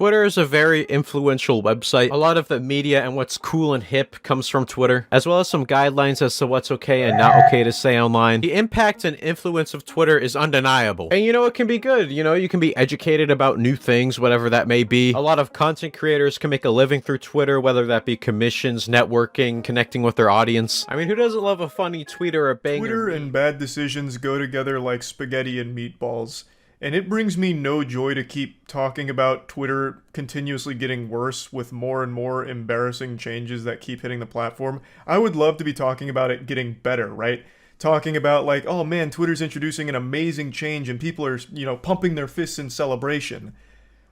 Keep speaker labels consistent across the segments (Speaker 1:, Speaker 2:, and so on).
Speaker 1: Twitter is a very influential website. A lot of the media and what's cool and hip comes from Twitter, as well as some guidelines as to what's okay and not okay to say online. The impact and influence of Twitter is undeniable. And it can be good. You can be educated about new things, whatever that may be. A lot of content creators can make a living through Twitter, whether that be commissions, networking, connecting with their audience. I mean, who doesn't love a funny tweet or a banger?
Speaker 2: Twitter and bad decisions go together like spaghetti and meatballs. And it brings me no joy to keep talking about Twitter continuously getting worse with more and more embarrassing changes that keep hitting the platform. I would love to be talking about it getting better, right? Talking about like, oh man, Twitter's introducing an amazing change and people are, pumping their fists in celebration.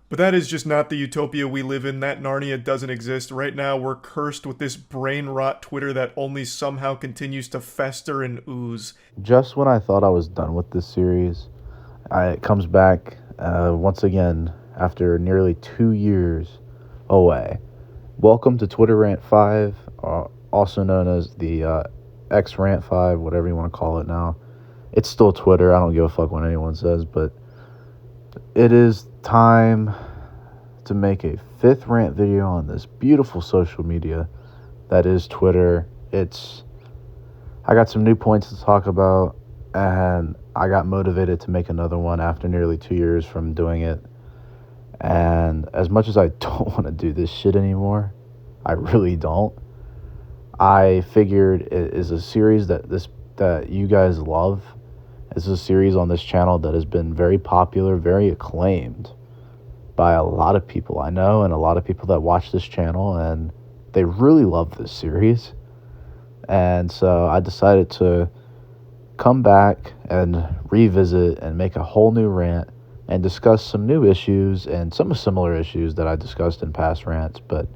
Speaker 2: But that is just not the utopia we live in. That Narnia doesn't exist. Right now, we're cursed with this brain rot Twitter that only somehow continues to fester and ooze.
Speaker 3: Just when I thought I was done with this series, it comes back once again after nearly 2 years away. Welcome to Twitter Rant 5, also known as the X Rant 5, whatever you want to call it now. It's still Twitter. I don't give a fuck what anyone says, but it is time to make a 5th rant video on this beautiful social media that is Twitter. I got some new points to talk about, and I got motivated to make another one after nearly 2 years from doing it. And as much as I don't want to do this shit anymore, I really don't. I figured it is a series that you guys love. It's a series on this channel that has been very popular, very acclaimed by a lot of people I know and a lot of people that watch this channel, and they really love this series. And so I decided to come back and revisit and make a whole new rant and discuss some new issues and some similar issues that I discussed in past rants, but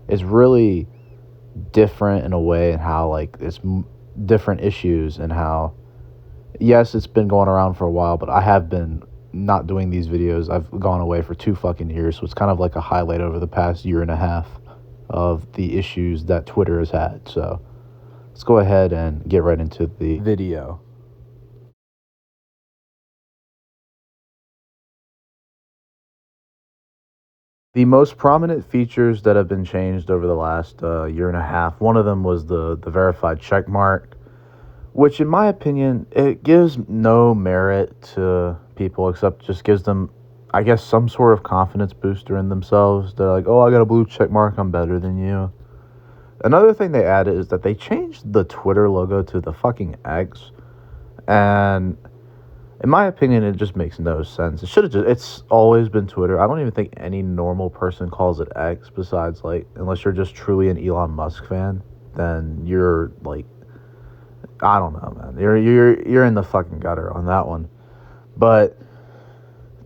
Speaker 3: it's really different in a way in how it's different issues and how, yes, it's been going around for a while, but I have been not doing these videos. I've gone away for 2 fucking years, so it's kind of like a highlight over the past year and a half of the issues that Twitter has had. So let's go ahead and get right into the video. The most prominent features that have been changed over the last year and a half, one of them was the verified check mark, which in my opinion, it gives no merit to people except just gives them, I guess, some sort of confidence booster in themselves. They're like, oh, I got a blue check mark, I'm better than you. Another thing they added is that they changed the Twitter logo to the fucking X, and in my opinion, it just makes no sense. It's always been Twitter. I don't even think any normal person calls it X besides, unless you're just truly an Elon Musk fan, then you're, I don't know, man. You're in the fucking gutter on that one. But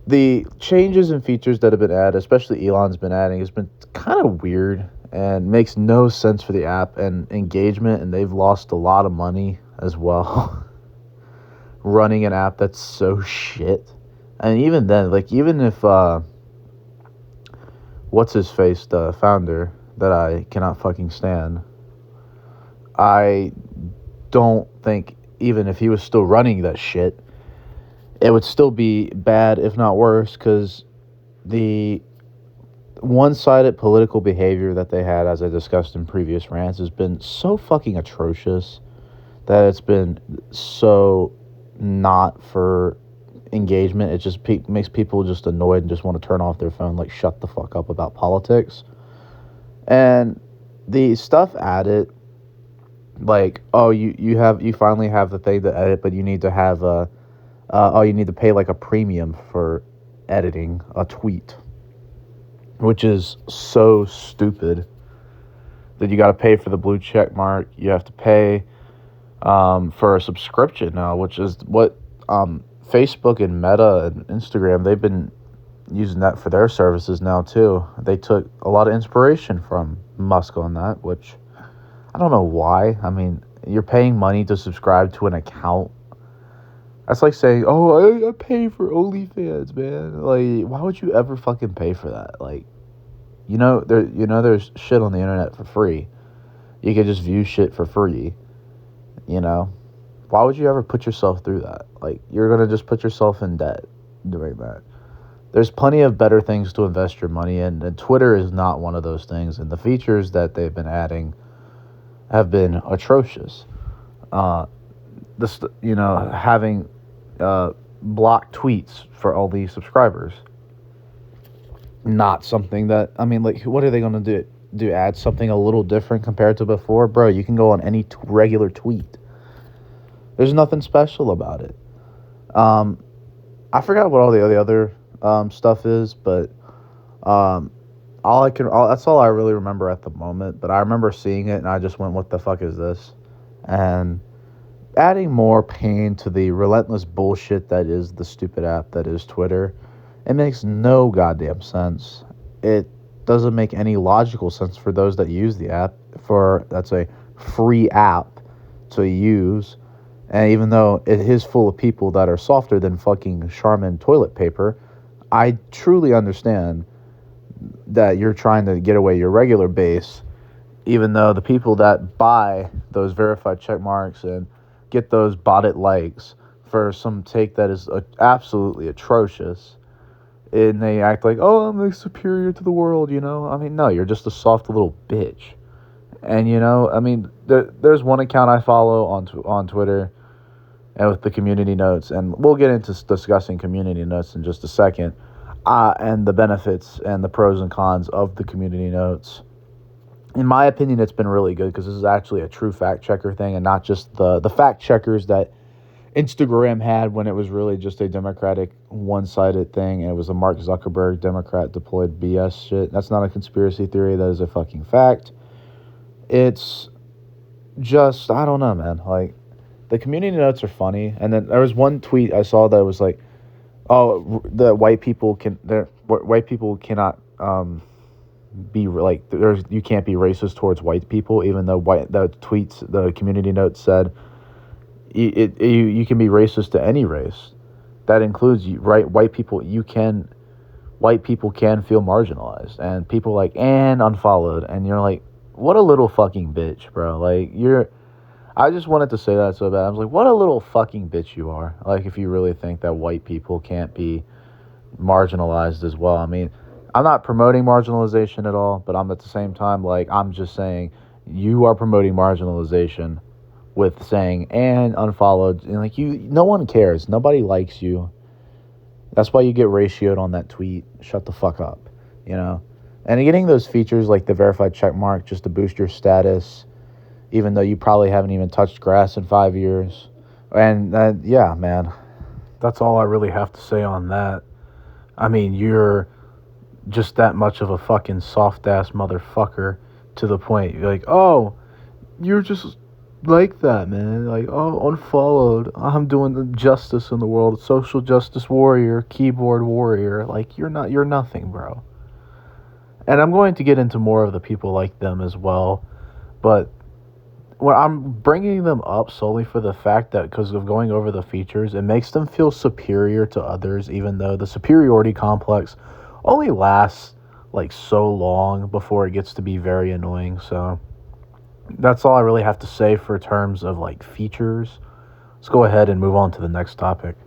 Speaker 3: the changes and features that have been added, especially Elon's been adding, has been kind of weird and makes no sense for the app and engagement, and they've lost a lot of money as well. Running an app that's so shit. And even then, even if what's his face, the founder that I cannot fucking stand, I don't think even if he was still running that shit, it would still be bad, if not worse, because the one-sided political behavior that they had, as I discussed in previous rants, has been so fucking atrocious that it's been so not for engagement. It just makes people just annoyed and just want to turn off their phone, shut the fuck up about politics. And the stuff added, you finally have the thing to edit, but you need to have you need to pay a premium for editing a tweet, which is so stupid that you got to pay for the blue check mark. You have to pay for a subscription now, which is what Facebook and Meta and Instagram, they've been using that for their services now too. They took a lot of inspiration from Musk on that, which I don't know why. I mean, you're paying money to subscribe to an account. That's like saying, oh, I pay for OnlyFans, man. Why would you ever fucking pay for that? There's shit on the internet for free. You can just view shit for free. Why would you ever put yourself through that? You're going to just put yourself in debt doing that. There's plenty of better things to invest your money in, and Twitter is not one of those things. And the features that they've been adding have been atrocious. Having blocked tweets for all these subscribers, not something that, I mean, like, what are they going to do? Add something a little different compared to before? Bro, you can go on any regular tweet. There's nothing special about it. I forgot what all the other stuff is, but that's all I really remember at the moment. But I remember seeing it, and I just went, "What the fuck is this?" And adding more pain to the relentless bullshit that is the stupid app that is Twitter, it makes no goddamn sense. It doesn't make any logical sense for those that use the app. That's a free app to use. And even though it is full of people that are softer than fucking Charmin toilet paper, I truly understand that you're trying to get away your regular base, even though the people that buy those verified check marks and get those botted likes for some take that is absolutely atrocious, and they act like, oh, I'm like superior to the world, you know? I mean, no, you're just a soft little bitch. And, you know, I mean, there's one account I follow on Twitter, and with the community notes, and we'll get into discussing community notes in just a second, and the benefits and the pros and cons of the community notes. In my opinion, it's been really good because this is actually a true fact checker thing, and not just the fact checkers that Instagram had when it was really just a Democratic one-sided thing, and it was a Mark Zuckerberg Democrat deployed BS shit. That's not a conspiracy theory. That is a fucking fact. It's just, I don't know, man. Like, the community notes are funny, and then there was one tweet I saw that was like, "Oh, the white people cannot be like, you can't be racist towards white people," even though the community note said you can be racist to any race. That includes white people. White people can feel marginalized, and people like and unfollowed, and you're like, what a little fucking bitch, bro. Like, I just wanted to say that so bad. I was like, what a little fucking bitch you are. Like, if you really think that white people can't be marginalized as well. I mean, I'm not promoting marginalization at all, but I'm at the same time, like, I'm just saying you are promoting marginalization with saying and unfollowed. And, like, no one cares. Nobody likes you. That's why you get ratioed on that tweet. Shut the fuck up, you know? And getting those features like the verified check mark just to boost your status, even though you probably haven't even touched grass in 5 years. And yeah, man, that's all I really have to say on that. I mean, you're just that much of a fucking soft-ass motherfucker to the point. You're like, oh, you're just like that, man. Like, oh, unfollowed. I'm doing the justice in the world. Social justice warrior, keyboard warrior. Like, you're nothing, bro. And I'm going to get into more of the people like them as well. But when I'm bringing them up solely for the fact that because of going over the features, it makes them feel superior to others, even though the superiority complex only lasts like so long before it gets to be very annoying. So that's all I really have to say for terms of like features. Let's go ahead and move on to the next topic.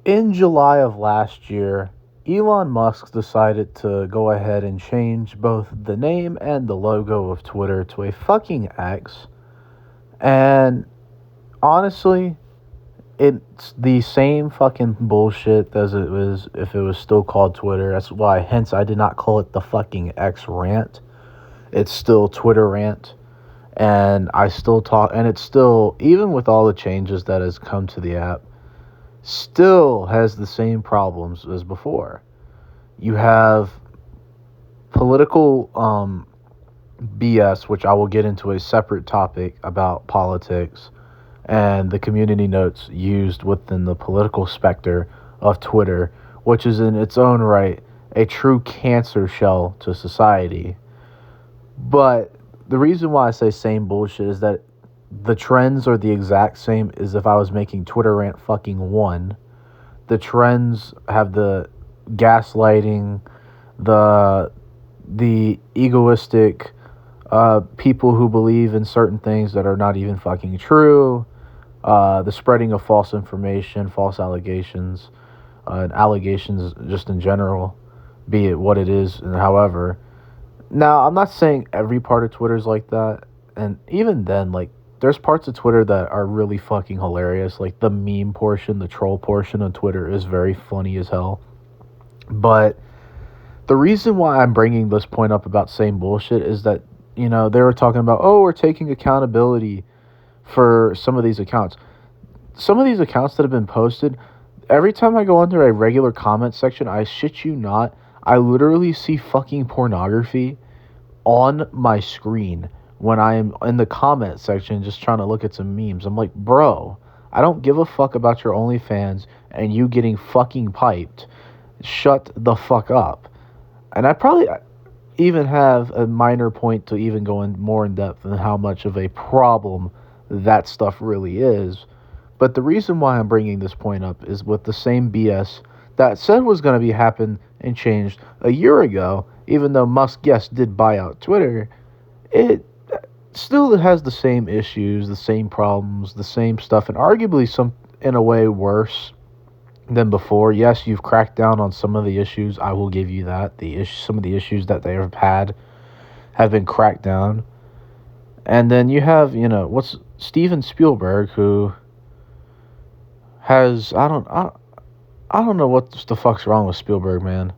Speaker 3: In July of last year, Elon Musk decided to go ahead and change both the name and the logo of Twitter to a fucking X. And honestly, it's the same fucking bullshit as it was if it was still called Twitter. That's why, hence, I did not call it the fucking X rant. It's still Twitter rant. And I still talk, and it's still, even with all the changes that has come to the app, still has the same problems as before. You have political BS, which I will get into a separate topic about politics, and the community notes used within the political specter of Twitter, which is in its own right a true cancer shell to society. But the reason why I say same bullshit is that the trends are the exact same as if I was making Twitter Rant fucking 1. The trends have the gaslighting, the egoistic people who believe in certain things that are not even fucking true, the spreading of false information, false allegations, and allegations just in general, be it what it is and however. Now, I'm not saying every part of Twitter is like that, and even then, like, there's parts of Twitter that are really fucking hilarious. Like, the meme portion, the troll portion of Twitter is very funny as hell. But the reason why I'm bringing this point up about saying bullshit is that, they were talking about, oh, we're taking accountability for some of these accounts. Some of these accounts that have been posted, every time I go under a regular comment section, I shit you not, I literally see fucking pornography on my screen when I am in the comment section just trying to look at some memes. I'm like, bro, I don't give a fuck about your OnlyFans and you getting fucking piped. Shut the fuck up. And I probably even have a minor point to even go in more in depth than how much of a problem that stuff really is. But the reason why I'm bringing this point up is with the same BS that said was going to be happen and changed a year ago, even though Musk, yes, did buy out Twitter, it still has the same issues, the same problems, the same stuff, and arguably some, in a way, worse than before. Yes, you've cracked down on some of the issues. I will give you that. Some of the issues that they have had have been cracked down. And then you have, what's Steven Spielberg, who has, I don't know what the fuck's wrong with Spielberg, man.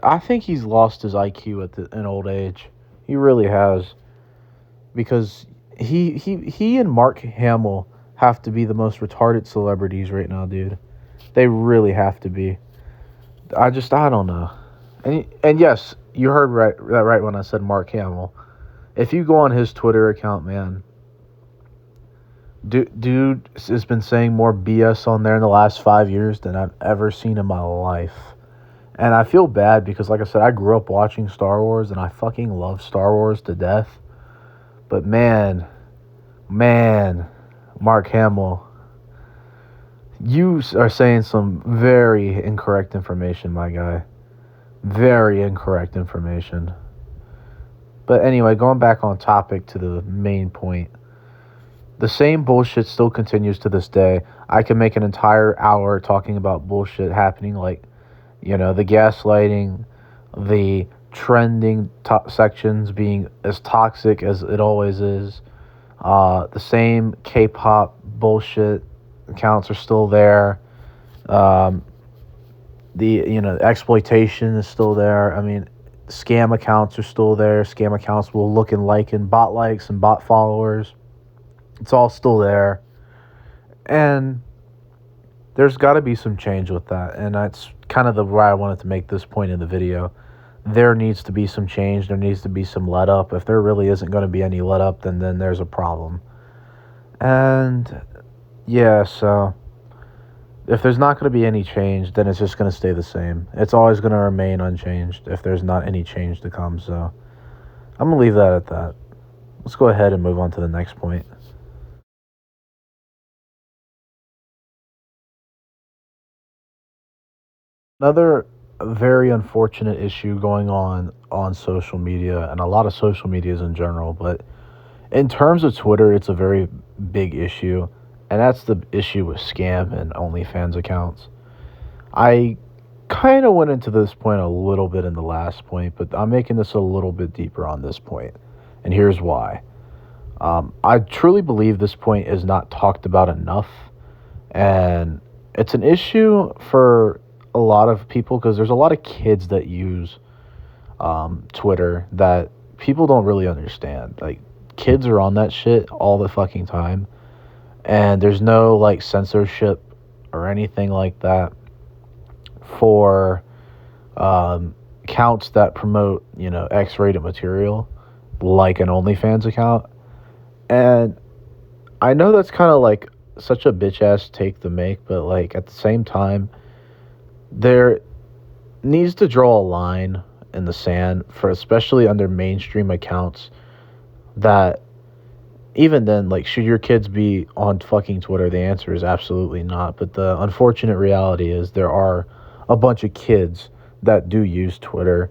Speaker 3: I think he's lost his IQ at an old age. He really has. Because he and Mark Hamill have to be the most retarded celebrities right now, dude. They really have to be. I don't know. And yes, you heard that right when I said Mark Hamill. If you go on his Twitter account, man, dude has been saying more BS on there in the last 5 years than I've ever seen in my life. And I feel bad because, like I said, I grew up watching Star Wars and I fucking love Star Wars to death. But man, Mark Hamill, you are saying some very incorrect information, my guy. Very incorrect information. But anyway, going back on topic to the main point. The same bullshit still continues to this day. I can make an entire hour talking about bullshit happening, like, the gaslighting, the trending sections being as toxic as it always is. The same K-pop bullshit accounts are still there. The exploitation is still there. I mean, scam accounts are still there. Scam accounts will look and like in bot likes and bot followers. It's all still there. And there's got to be some change with that. And that's kind of why I wanted to make this point in the video. There needs to be some change. There needs to be some let up. If there really isn't going to be any let up, then there's a problem. And yeah, so if there's not going to be any change, then it's just going to stay the same. It's always going to remain unchanged if there's not any change to come. So I'm going to leave that at that. Let's go ahead and move on to the next point. Another very unfortunate issue going on social media, and a lot of social medias in general, but in terms of Twitter, it's a very big issue, and that's the issue with scam and OnlyFans accounts. I kind of went into this point a little bit in the last point, but I'm making this a little bit deeper on this point, and here's why. I truly believe this point is not talked about enough, and it's an issue for a lot of people because there's a lot of kids that use Twitter that people don't really understand. Like, kids are on that shit all the fucking time, and there's no like censorship or anything like that for accounts that promote X-rated material like an OnlyFans account. And I know that's kind of like such a bitch ass take to make, but like at the same time, there needs to draw a line in the sand for especially under mainstream accounts that even then, like, should your kids be on fucking Twitter? The answer is absolutely not. But the unfortunate reality is there are a bunch of kids that do use Twitter,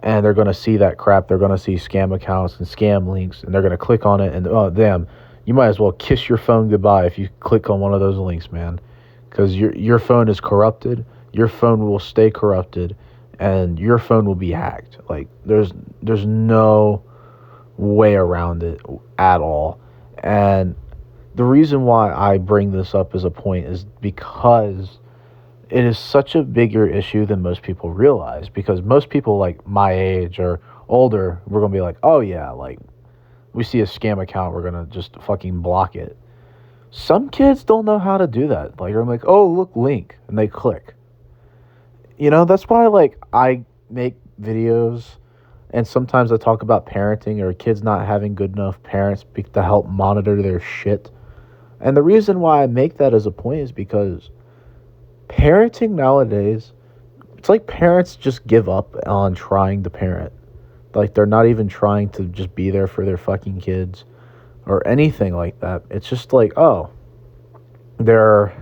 Speaker 3: and they're going to see that crap. They're going to see scam accounts and scam links, and they're going to click on it, and oh, damn, you might as well kiss your phone goodbye if you click on one of those links, man. Because your phone is corrupted. Your phone will stay corrupted, and your phone will be hacked. Like there's no way around it at all. And the reason why I bring this up as a point is because it is such a bigger issue than most people realize. Because most people like my age or older, we're gonna be like, oh yeah, like we see a scam account, we're gonna just fucking block it. Some kids don't know how to do that. Like I'm like, oh look, link, and they click. That's why like I make videos and sometimes I talk about parenting or kids not having good enough parents to help monitor their shit. And the reason why I make that as a point is because parenting nowadays, it's like parents just give up on trying to parent. Like they're not even trying to just be there for their fucking kids or anything like that. It's just like, oh, they'll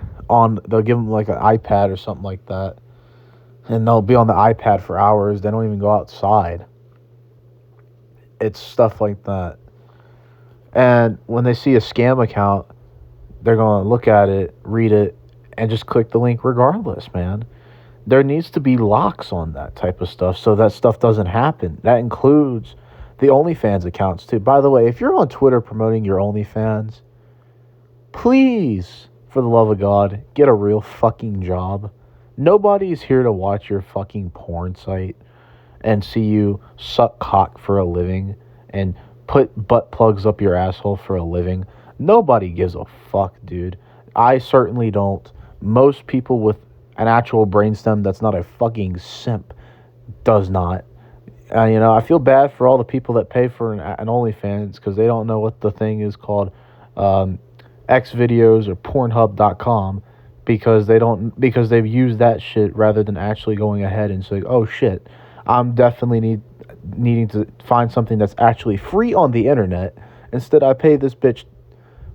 Speaker 3: give them like an iPad or something like that. And they'll be on the iPad for hours. They don't even go outside. It's stuff like that. And when they see a scam account, they're going to look at it, read it, and just click the link regardless, man. There needs to be locks on that type of stuff so that stuff doesn't happen. That includes the OnlyFans accounts, too. By the way, if you're on Twitter promoting your OnlyFans, please, for the love of God, get a real fucking job. Nobody's here to watch your fucking porn site and see you suck cock for a living and put butt plugs up your asshole for a living. Nobody gives a fuck, dude. I certainly don't. Most people with an actual brainstem that's not a fucking simp does not. I feel bad for all the people that pay for an OnlyFans because they don't know what the thing is called Xvideos or Pornhub.com because they've used that shit rather than actually going ahead and saying, oh shit, I'm definitely needing to find something that's actually free on the internet. Instead, I pay this bitch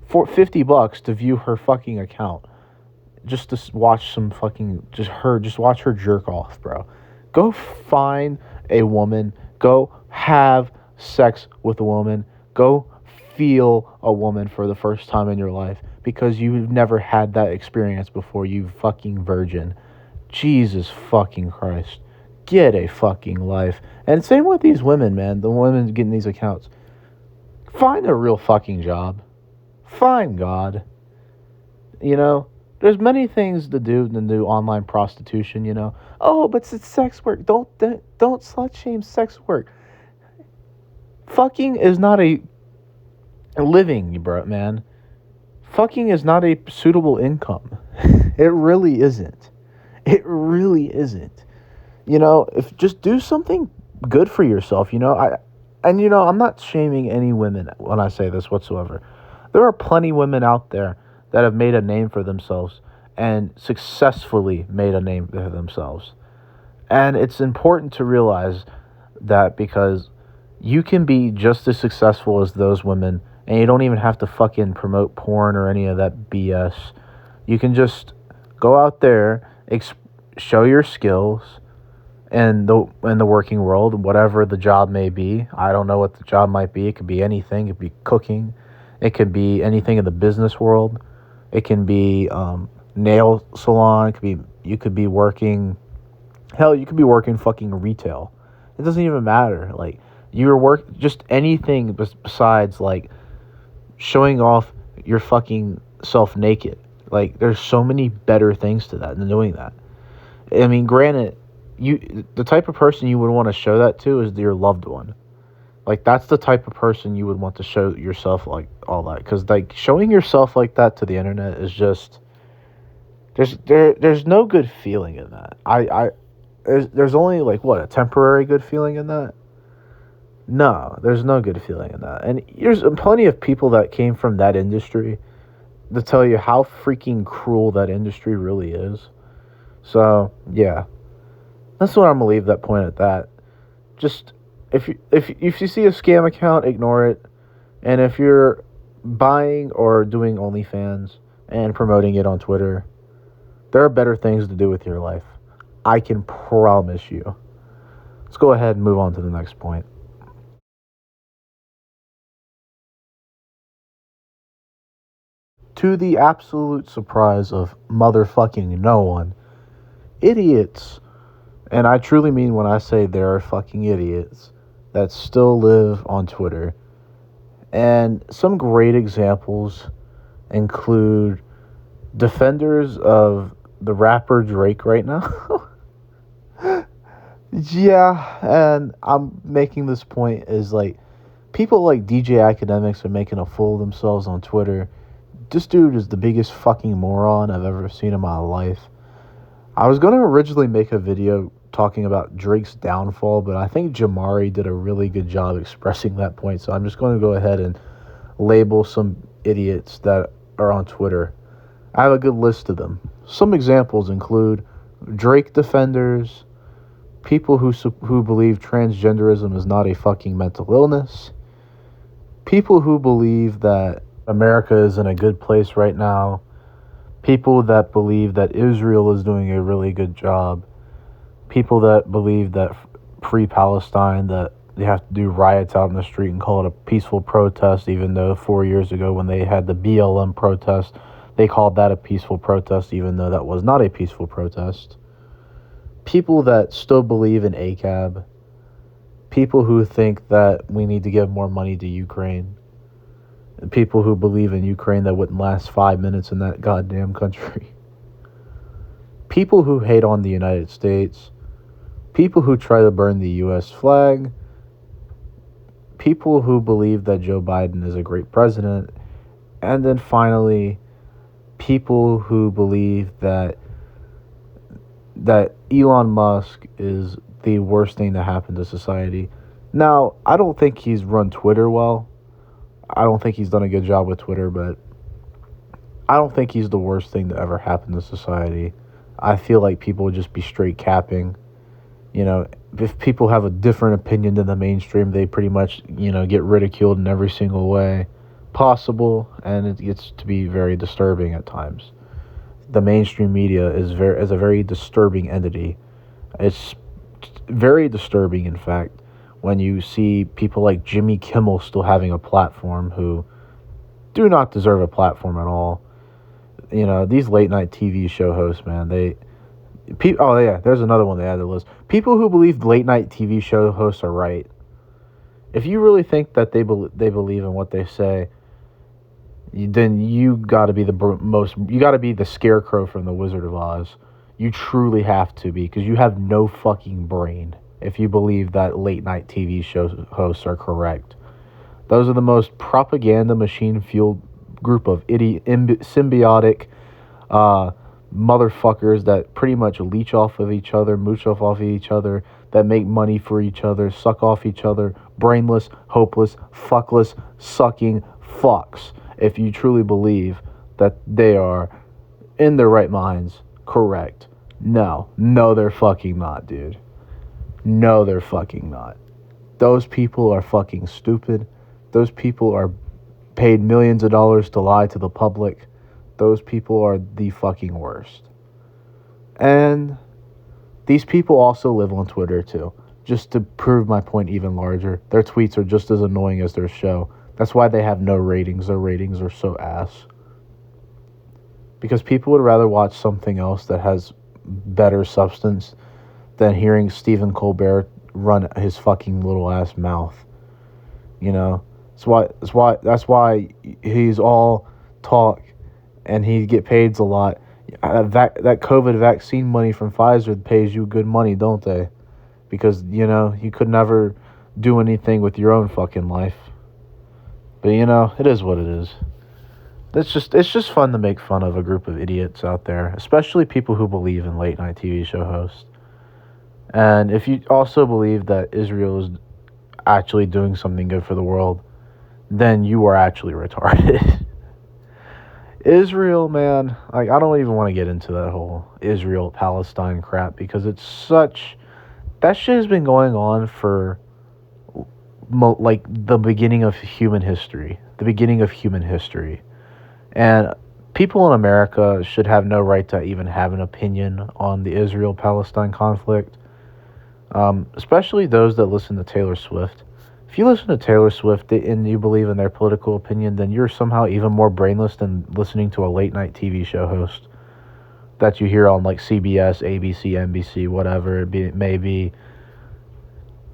Speaker 3: for $50 to view her fucking account just to watch some fucking just watch her jerk off, bro. Go find a woman, go have sex with a woman, go feel a woman for the first time in your life because you've never had that experience before, you fucking virgin. Jesus fucking Christ. Get a fucking life. And same with these women, man. The women getting these accounts. Find a real fucking job. Find God. There's many things to do than do online prostitution, Oh, but it's sex work. Don't slut shame sex work. Fucking is not a living, bro, man. Fucking is not a suitable income. It really isn't. It really isn't. If just do something good for yourself, I'm not shaming any women when I say this whatsoever. There are plenty of women out there that have made a name for themselves and successfully made a name for themselves. And it's important to realize that because you can be just as successful as those women and you don't even have to fucking promote porn or any of that BS. You can just go out there, show your skills in the working world, whatever the job may be. I don't know what the job might be. It could be anything. It could be cooking. It could be anything in the business world. It can be nail salon. You could be working. Hell, you could be working fucking retail. It doesn't even matter. Like just anything besides like showing off your fucking self naked. Like there's so many better things to that than doing that. I mean, granted, the type of person you would want to show that to is your loved one. Like that's the type of person you would want to show yourself like all that, because like showing yourself like that to the internet is just there's no good feeling in that. There's only like what, a temporary good feeling in that. No, there's no good feeling in that. And there's plenty of people that came from that industry to tell you how freaking cruel that industry really is. So yeah, that's what I'm gonna leave that point at. That just if you see a scam account, ignore it. And if you're buying or doing OnlyFans and promoting it on Twitter, there are better things to do with your life. I can promise you. Let's go ahead and move on to the next point. to the absolute surprise of motherfucking no one, idiots, and I truly mean when I say there are fucking idiots that still live on Twitter. And some great examples include defenders of the rapper Drake right now. Yeah, and I'm making this point is like people like DJ Academics are making a fool of themselves on Twitter. This dude is the biggest fucking moron I've ever seen in my life. I was going to originally make a video talking about Drake's downfall, but I think Jamari did a really good job expressing that point, so I'm just going to go ahead and label some idiots that are on Twitter. I have a good list of them. Some examples include Drake defenders, people who believe transgenderism is not a fucking mental illness, people who believe that America is in a good place right now, people that believe that Israel is doing a really good job, people that believe that free Palestine, that they have to do riots out in the street and call it a peaceful protest, even though 4 years ago when they had the BLM protest, they called that a peaceful protest, even though that was not a peaceful protest. People that still believe in ACAB, people who think that we need to give more money to Ukraine, and people who believe in Ukraine that wouldn't last 5 minutes in that goddamn country. People who hate on the United States, people who try to burn the U.S. flag, people who believe that Joe Biden is a great president, and then finally, people who believe that Elon Musk is the worst thing to happen to society. Now, I don't think he's run Twitter well. I don't think he's done a good job with Twitter, but I don't think he's the worst thing to ever happen to society. I feel like people would just be straight capping. You know, if people have a different opinion than the mainstream, they pretty much, get ridiculed in every single way possible, and it gets to be very disturbing at times. The mainstream media is a very disturbing entity. It's very disturbing, in fact, when you see people like Jimmy Kimmel still having a platform who do not deserve a platform at all. These late night TV show hosts, man, there's another one they added to the list. People who believe late night TV show hosts are right. If you really think that they believe in what they say, then you got to be you got to be the scarecrow from the Wizard of Oz. You truly have to be, because you have no fucking brain if you believe that late night TV show hosts are correct. Those are the most propaganda machine fueled group of symbiotic motherfuckers that pretty much leech off of each other, mooch off of each other, that make money for each other, suck off each other, brainless, hopeless, fuckless, sucking fucks. If you truly believe that they are in their right minds, correct. No, they're fucking not, dude. No, they're fucking not. Those people are fucking stupid. Those people are paid millions of dollars to lie to the public. Those people are the fucking worst. And these people also live on Twitter too. Just to prove my point even larger, their tweets are just as annoying as their show. That's why they have no ratings. Their ratings are so ass. Because people would rather watch something else that has better substance than hearing Stephen Colbert run his fucking little ass mouth. That's why he's all talk and he get paid a lot. That COVID vaccine money from Pfizer pays you good money, don't they? Because, you could never do anything with your own fucking life. But, it is what it is. It's just fun to make fun of a group of idiots out there, especially people who believe in late night TV show hosts. And if you also believe that Israel is actually doing something good for the world, then you are actually retarded. Israel, man, I don't even want to get into that whole Israel-Palestine crap, because that shit has been going on for the beginning of human history. And people in America should have no right to even have an opinion on the Israel-Palestine conflict, especially those that listen to Taylor Swift. If you listen to Taylor Swift and you believe in their political opinion, then you're somehow even more brainless than listening to a late night TV show host that you hear on like CBS, ABC, NBC, whatever it may be.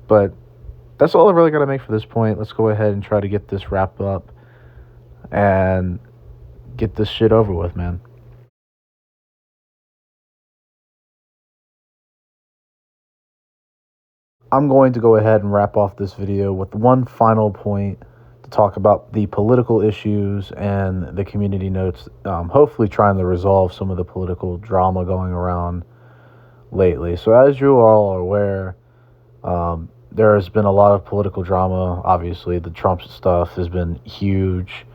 Speaker 3: But that's all I really got to make for this point. Let's go ahead and try to get this wrapped up and get this shit over with, man. I'm going to go ahead and wrap off this video with one final point to talk about the political issues and the community notes, hopefully trying to resolve some of the political drama going around lately. So as you all are aware, there has been a lot of political drama. Obviously, the Trump stuff has been huge.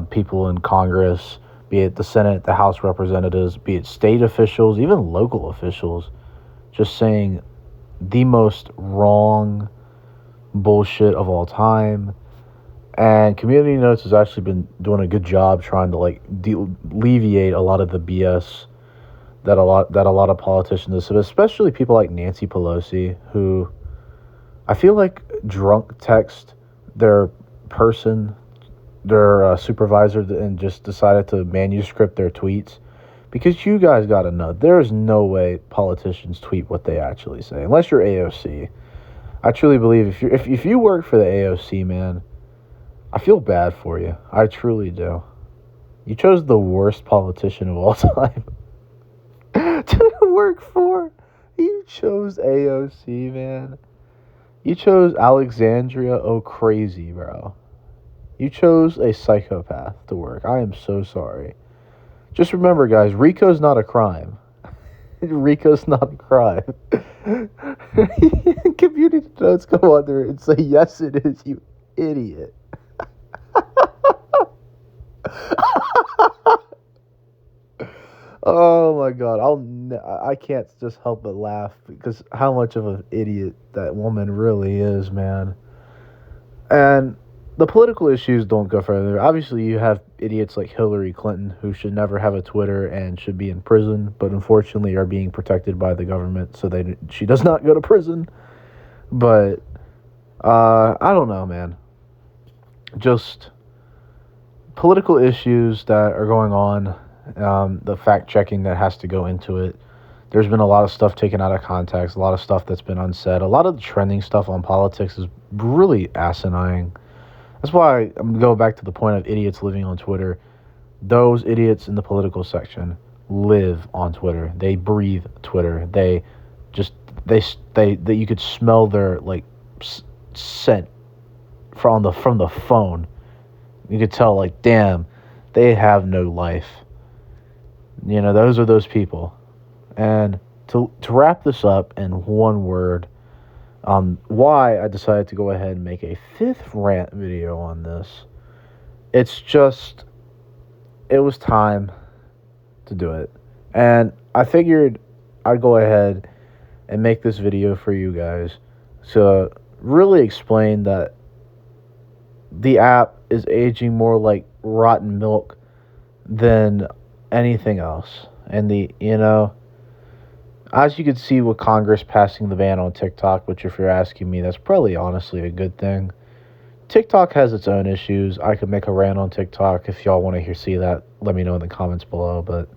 Speaker 3: People in Congress, be it the Senate, the House Representatives, be it state officials, even local officials, just saying the most wrong bullshit of all time. And Community Notes has actually been doing a good job trying to like alleviate a lot of the BS that a lot of politicians, especially people like Nancy Pelosi, who I feel like drunk text their supervisor, and just decided to manuscript their tweets. Because you guys got to know, there's no way politicians tweet what they actually say, unless you're AOC. I truly believe if you work for the AOC, man, I feel bad for you. I truly do. You chose the worst politician of all time to work for. You chose AOC, man. You chose Alexandria O'Crazy, bro. You chose a psychopath to work. I am so sorry. Just remember, guys, RICO's not a crime. RICO's not a crime. Community Notes go under it and say, yes, it is, you idiot. Oh my God, I can't just help but laugh because how much of an idiot that woman really is, man. And the political issues don't go further. Obviously, you have idiots like Hillary Clinton who should never have a Twitter and should be in prison, but unfortunately are being protected by the government, so she does not go to prison. But I don't know, man. Just political issues that are going on. The fact checking that has to go into it. There's been a lot of stuff taken out of context, a lot of stuff that's been unsaid. A lot of the trending stuff on politics is really asinine. That's why I'm going to go back to the point of idiots living on Twitter. Those idiots in the political section live on Twitter. They breathe Twitter. They you could smell their like scent from the phone. You could tell, like, damn, they have no life. You know, those are those people. And to wrap this up in one word, why I decided to go ahead and make a 5th rant video on this. It's just, it was time to do it. And I figured I'd go ahead and make this video for you guys to really explain that the app is aging more like rotten milk than anything else. And as you can see with Congress passing the ban on TikTok, which if you're asking me, that's probably honestly a good thing. TikTok has its own issues. I could make a rant on TikTok. If y'all want to see that, let me know in the comments below. But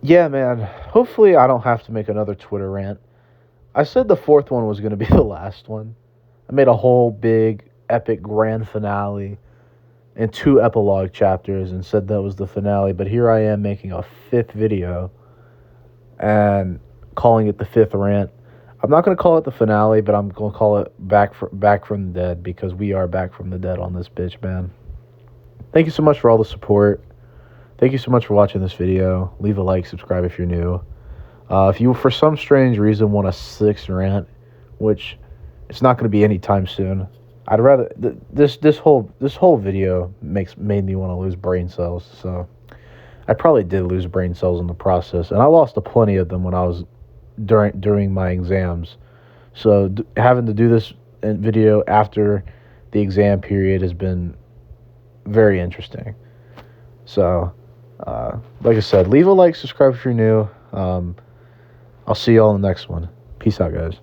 Speaker 3: yeah, man, hopefully I don't have to make another Twitter rant. I said the 4th one was going to be the last one. I made a whole big, epic grand finale and 2 epilogue chapters and said that was the finale. But here I am making a 5th video and calling it the 5th rant. I'm not going to call it the finale, but I'm going to call it back from the dead, because we are back from the dead on this bitch, man. Thank you so much for all the support. Thank you so much for watching this video. Leave a like, subscribe if you're new. If you, for some strange reason, want a 6th rant, which it's not going to be anytime soon, I'd rather this whole video made me want to lose brain cells. So I probably did lose brain cells in the process, and I lost a plenty of them when I was during my exams. So having to do this video after the exam period has been very interesting. So like I said, leave a like, subscribe if you're new. I'll see you all in the next one. Peace out, guys.